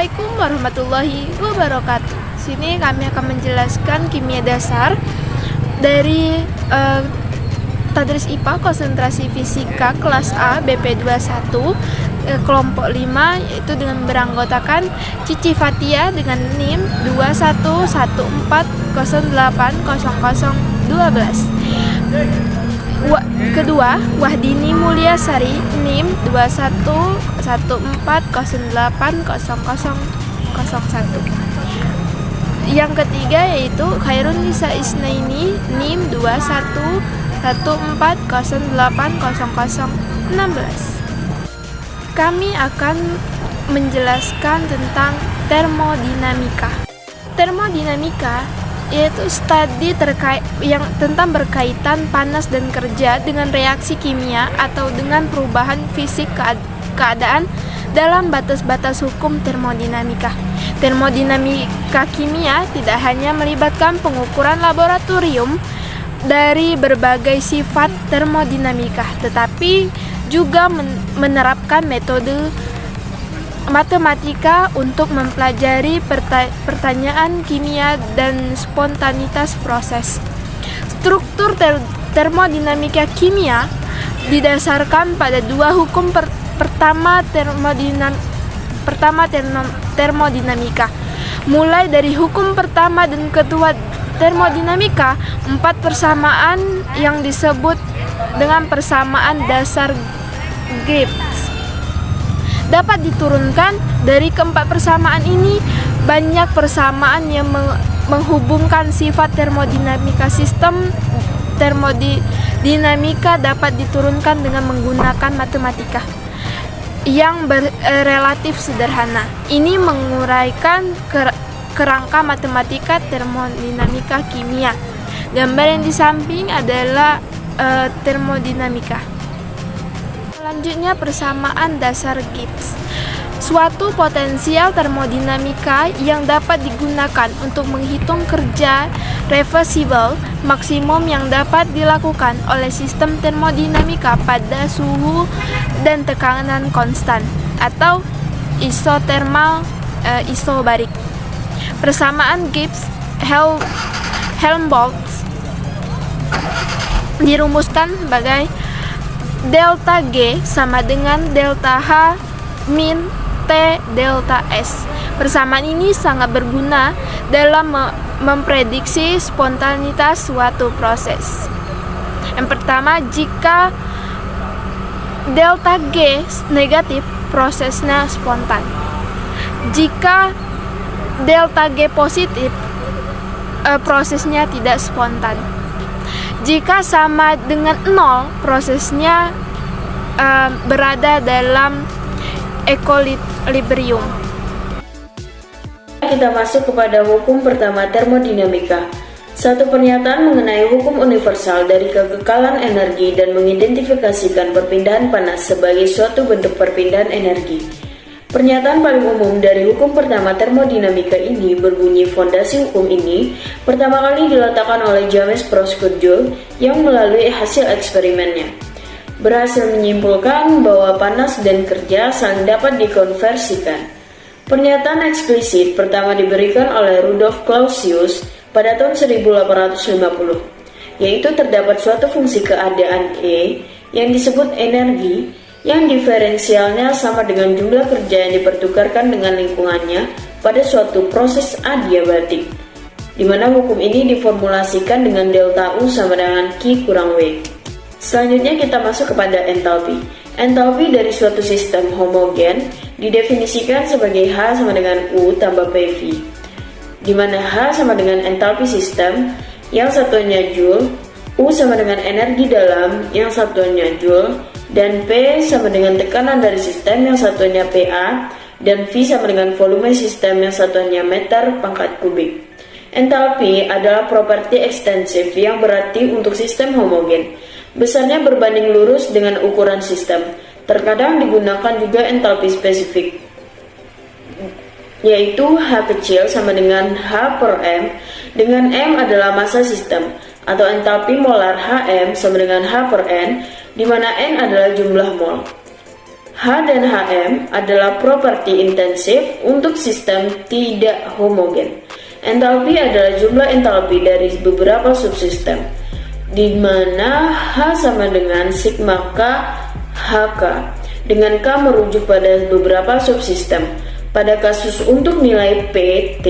Assalamualaikum warahmatullahi wabarakatuh. Sini kami akan menjelaskan kimia dasar dari Tadris IPA konsentrasi fisika kelas A BP21 kelompok 5, yaitu dengan beranggotakan Cici Fatia dengan NIM 2114080012. Kedua, Wahdini Mulyasari NIM 2114080001. Yang ketiga yaitu Khairun Nisa Isnaini NIM 2114080016. Kami akan menjelaskan tentang termodinamika. Termodinamika yaitu studi yang tentang berkaitan panas dan kerja dengan reaksi kimia atau dengan perubahan fisik keadaan dalam batas-batas hukum termodinamika. Termodinamika kimia tidak hanya melibatkan pengukuran laboratorium dari berbagai sifat termodinamika, tetapi juga menerapkan metode matematika untuk mempelajari pertanyaan kimia dan spontanitas proses. Struktur termodinamika kimia didasarkan pada dua hukum termodinamika. Mulai dari hukum pertama dan kedua termodinamika, 4 persamaan yang disebut dengan persamaan dasar Gibbs dapat diturunkan. Dari keempat persamaan ini, banyak persamaan yang menghubungkan sifat termodinamika sistem. Termodinamika dapat diturunkan dengan menggunakan matematika yang relatif sederhana. Ini menguraikan kerangka matematika termodinamika kimia. Gambar yang di samping adalah termodinamika. Selanjutnya, persamaan dasar Gibbs. Suatu potensial termodinamika yang dapat digunakan untuk menghitung kerja reversible maksimum yang dapat dilakukan oleh sistem termodinamika pada suhu dan tekanan konstan atau isotermal isobarik. Persamaan Gibbs-Helmholtz dirumuskan sebagai delta G sama dengan delta H min T delta S. Persamaan ini sangat berguna dalam memprediksi spontanitas suatu proses. Yang pertama, jika delta G negatif, prosesnya spontan. Jika delta G positif, prosesnya tidak spontan. Jika sama dengan 0, prosesnya berada dalam equilibrium. Kita masuk kepada hukum pertama termodinamika. Satu pernyataan mengenai hukum universal dari kekekalan energi dan mengidentifikasikan perpindahan panas sebagai suatu bentuk perpindahan energi. Pernyataan paling umum dari hukum pertama termodinamika ini berbunyi fondasi hukum ini pertama kali diletakkan oleh James Prescott Joule yang melalui hasil eksperimennya berhasil menyimpulkan bahwa panas dan kerja saling dapat dikonversikan. Pernyataan eksplisit pertama diberikan oleh Rudolf Clausius pada tahun 1850, yaitu terdapat suatu fungsi keadaan E yang disebut energi yang diferensialnya sama dengan jumlah kerja yang dipertukarkan dengan lingkungannya pada suatu proses adiabatik, di mana hukum ini diformulasikan dengan delta U sama dengan Q kurang W. Selanjutnya kita masuk kepada entalpi. Entalpi dari suatu sistem homogen didefinisikan sebagai H sama dengan U tambah PV, di mana H sama dengan entalpi sistem, yang satuannya Joule, U sama dengan energi dalam, yang satuannya Joule, dan P sama dengan tekanan dari sistem, yang satuannya PA, dan V sama dengan volume sistem, yang satuannya meter pangkat kubik. Entalpi adalah properti ekstensif yang berarti untuk sistem homogen. Besarnya berbanding lurus dengan ukuran sistem. Terkadang digunakan juga entalpi spesifik, yaitu H kecil sama dengan H per M, dengan M adalah massa sistem, atau entalpi molar Hm sama dengan H per N, di mana N adalah jumlah mol. H dan Hm adalah properti intensif untuk sistem tidak homogen. Entalpi adalah jumlah entalpi dari beberapa subsistem, di mana H sama dengan sigma K HK, dengan K merujuk pada beberapa subsistem. Pada kasus untuk nilai P, T,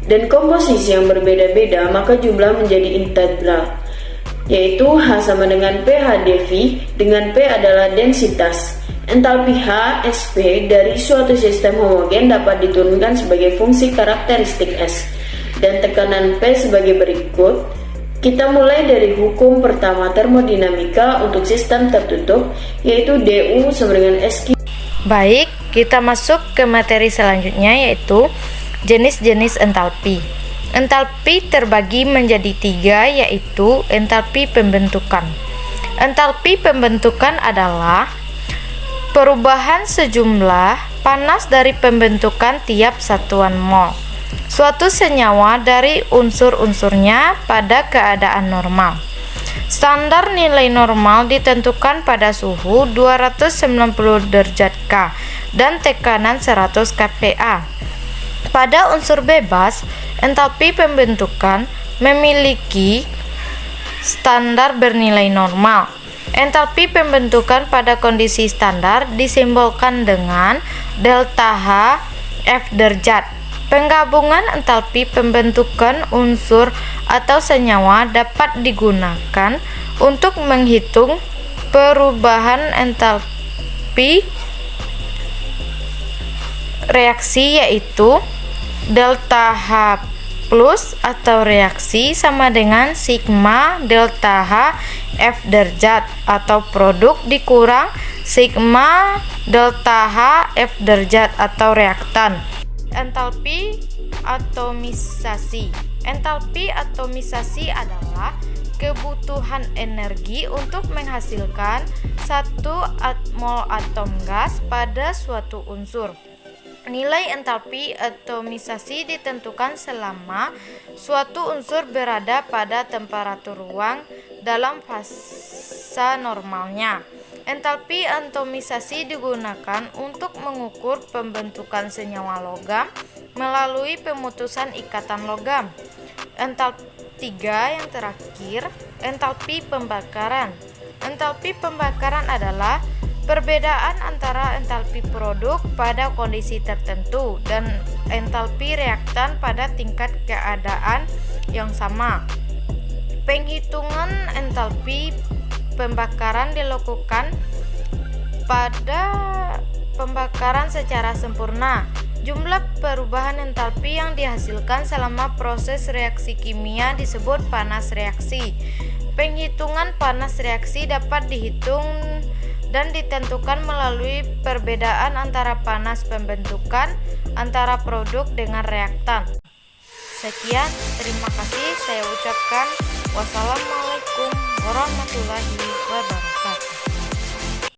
dan komposisi yang berbeda-beda, maka jumlah menjadi integral, yaitu H sama dengan pH dV, dengan P adalah densitas. Entalpi H, Sp dari suatu sistem homogen dapat diturunkan sebagai fungsi karakteristik S, dan tekanan P sebagai berikut. Kita mulai dari hukum pertama termodinamika untuk sistem tertutup, yaitu Du sama dengan SQ. Baik, kita masuk ke materi selanjutnya, yaitu jenis-jenis entalpi. Entalpi terbagi menjadi 3, yaitu entalpi pembentukan. Entalpi pembentukan adalah perubahan sejumlah panas dari pembentukan tiap satuan mol suatu senyawa dari unsur-unsurnya pada keadaan normal. Standar nilai normal ditentukan pada suhu 290 derajat K dan tekanan 100 kPa. Pada unsur bebas, entalpi pembentukan memiliki standar bernilai normal. Entalpi pembentukan pada kondisi standar disimbolkan dengan delta H F derajat. Penggabungan entalpi pembentukan unsur atau senyawa dapat digunakan untuk menghitung perubahan entalpi reaksi, yaitu delta H plus atau reaksi sama dengan sigma delta H F derajat atau produk dikurang sigma delta H F derajat atau reaktan. Entalpi atomisasi. Entalpi atomisasi adalah kebutuhan energi untuk menghasilkan 1 mol atom gas pada suatu unsur. Nilai entalpi atomisasi ditentukan selama suatu unsur berada pada temperatur ruang dalam fasa normalnya. Entalpi atomisasi digunakan untuk mengukur pembentukan senyawa logam melalui pemutusan ikatan logam. Entalpi 3 yang terakhir, entalpi pembakaran. Entalpi pembakaran adalah perbedaan antara entalpi produk pada kondisi tertentu dan entalpi reaktan pada tingkat keadaan yang sama. Penghitungan entalpi pembakaran dilakukan pada pembakaran secara sempurna. Jumlah perubahan entalpi yang dihasilkan selama proses reaksi kimia disebut panas reaksi. Penghitungan panas reaksi dapat dihitung dan ditentukan melalui perbedaan antara panas pembentukan antara produk dengan reaktan. Sekian, terima kasih saya ucapkan. Wassalamualaikum warahmatullahi wabarakatuh.